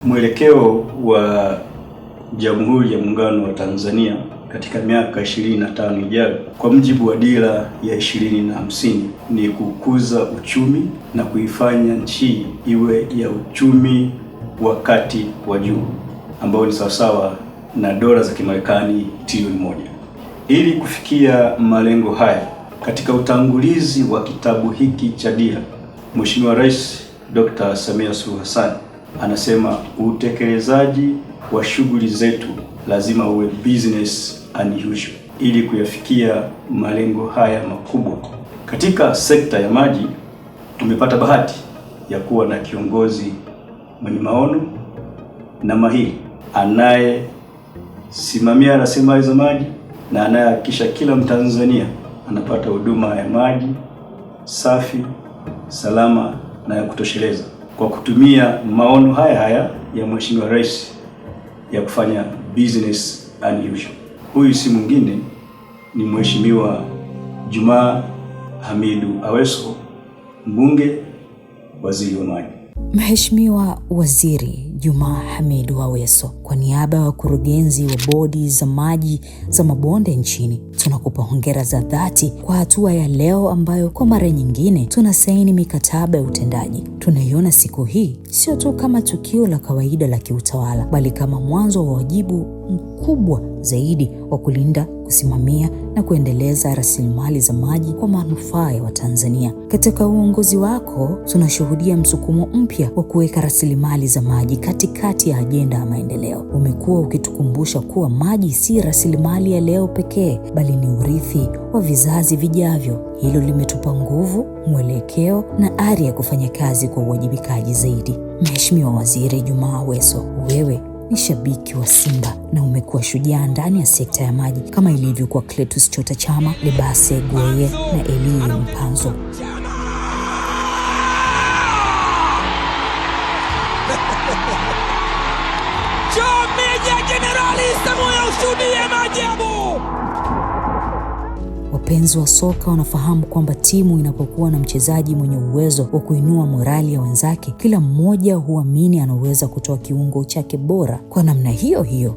Mwelekeo wa Jamhuri ya Muungano wa Tanzania katika miaka 25 ijayo kwa mujibu wa dira ya 2050 ni kukuza uchumi na kuifanya nchi iwe ya uchumi wa kati wa juu ambao ni sawasawa na dola za Kimarekani trilioni 1. Ili kufikia malengo haya, katika utangulizi wa kitabu hiki cha dira, Mheshimiwa Rais Dr. Samia Suluhu Hassan anasema utekelezaji wa shughuli zetu lazima uwe business unusual ili kuyafikia malengo haya makubwa. Katika sekta ya maji tumepata bahati ya kuwa na kiongozi mwenye maono na mahiri anayesimamia rasilimali za maji na anayehakikisha kila Mtanzania anapata huduma ya maji safi, salama na ya kutosheleza kwa kutumia maono haya ya Mheshimiwa Rais ya kufanya business unusual. Huyu si mwingine ni Mheshimiwa Jumaa Hamidu Aweso, mbunge, waziri wa maji. Mheshimiwa Waziri Jumaa Hamidu Aweso, kwa niaba ya wakurugenzi wa bodi za maji za mabonde nchini, tunakupa hongera za dhati kwa hatua ya leo ambayo kwa mara nyingine tunasaini mikataba ya utendaji. Tunaiona siku hii sio tu kama tukio la kawaida la kiutawala, bali kama mwanzo wa wajibu mkubwa zaidi wa kulinda, kusimamia na kuendeleza rasilimali za maji kwa manufaa ya Watanzania. Katika uongozi wako tunashuhudia msukumo mpya wa kuweka rasilimali za maji katikati ya ajenda ya maendeleo. Umekuwa ukitukumbusha kuwa maji si rasilimali ya leo pekee, bali ni urithi wa vizazi vijavyo. Hilo limetupa nguvu, mwelekeo na ari ya kufanya kazi kwa uwajibikaji zaidi. Mheshimiwa Waziri Jumaa Aweso, wewe ni shabiki wa Simba na umekuwa shujaa ndani ya sekta ya maji kama ilivyo kwa Cletus Chota Chama, Lebase Gweye na Elie Mpanzo. Wapenzi wa soka wanafahamu kwamba timu inapokuwa na mchezaji mwenye uwezo wa kuinua morali ya wenzake, kila mmoja huamini anaweza kutoa kiungo chake bora. Kwa namna hiyo hiyo,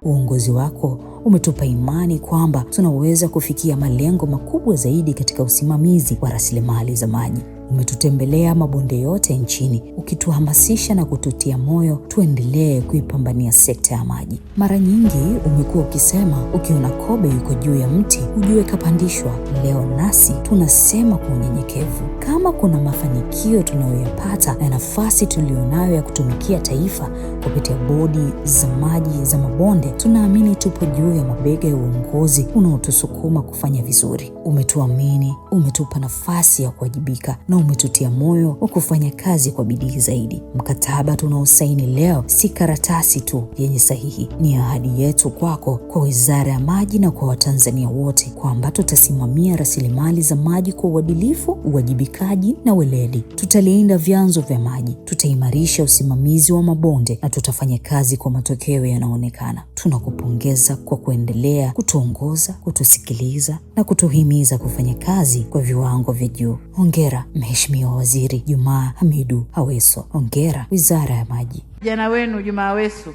uongozi wako umetupa imani kwamba tunaweza kufikia malengo makubwa zaidi katika usimamizi wa rasilimali za maji. Umetutembelea mabonde yote nchini ukituhamasisha na kututia moyo tuendelee kuipambania sekta ya maji. Mara nyingi umekuwa ukisema ukiona kobe yuko juu ya mti ujue kapandishwa. Leo nasi tunasema kwa unyenyekevu, kama kuna mafanikio tunayoyapata na nafasi tulionayo ya kutumikia taifa kupitia bodi za maji za mabonde, tunaamini tupo juu ya mabega ya uongozi unaotusukuma kufanya vizuri. Umetuamini, umetupa nafasi ya kuwajibika na umetutia moyo wa kufanya kazi kwa bidii zaidi. Mkataba tunaosaini leo si karatasi tu yenye sahihi, ni ahadi yetu kwako, kwa Wizara ya Maji na kwa Watanzania wote kwamba tutasimamia rasilimali za maji kwa uadilifu, uwajibikaji na weledi. Tutalinda vyanzo vya maji, tutaimarisha usimamizi wa mabonde na tutafanya kazi kwa matokeo yanayoonekana. Tunakupongeza kwa kuendelea kutuongoza, kutusikiliza na kutuhimiza kufanya kazi kwa viwango vya juu. Hongera Mheshimiwa Waziri Jumaa Hamidu Aweso. Hongera Wizara ya Maji. Kijana wenu Jumaa Aweso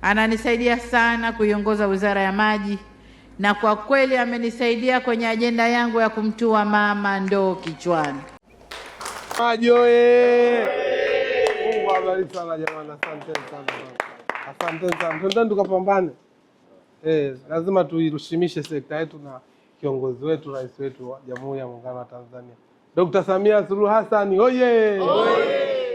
ananisaidia sana kuiongoza Wizara ya Maji, na kwa kweli amenisaidia kwenye ajenda yangu ya kumtua mama ndoo kichwani. Maji oye! Mungu awabariki sana jamani, asante sana. Asante sana. Twendeni tukapambane. Lazima tuirushimishe sekta yetu na kiongozi wetu, rais wetu wa Jamhuri ya Muungano wa Tanzania, Dr. Samia Suluhu Hassan oye! Oye!